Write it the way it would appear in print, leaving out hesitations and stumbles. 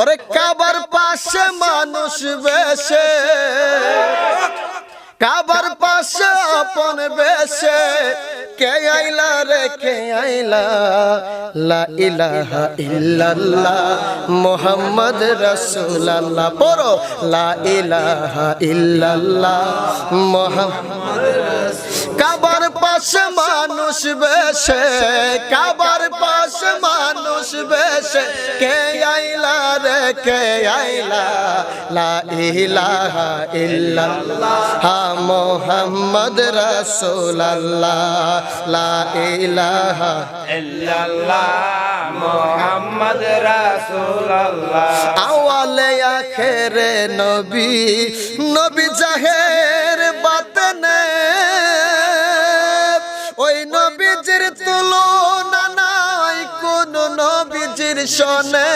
ওরে কাবার পাশে মানুষ বেশে, কাবার পাশে আপন বেশে, কে আইলা রে কে আইলা, লা ইলাহা ইল্লাল্লাহ মুহাম্মদ রাসূলুল্লাহ। পড়ো লা ইলাহা ইল্লাল্লাহ মুহাম্মদ রাসূলুল্লাহ। কাবার পাশে মানুষ বেশে, কাবার পাশে মানুষ বেশে, কে আইলা রে কে আইলা, লা ইলাহা ইল্লাল্লাহ মুহাম্মদ রাসূলুল্লাহ, লা ইলাহা ইল্লাল্লাহ মুহাম্মদ রাসূলুল্লাহ। আওয়ালে আখেরে নবী, নবী জাহের বাতনে, ওই নবীজির তুলনা নাই কোন নবীজির সনে।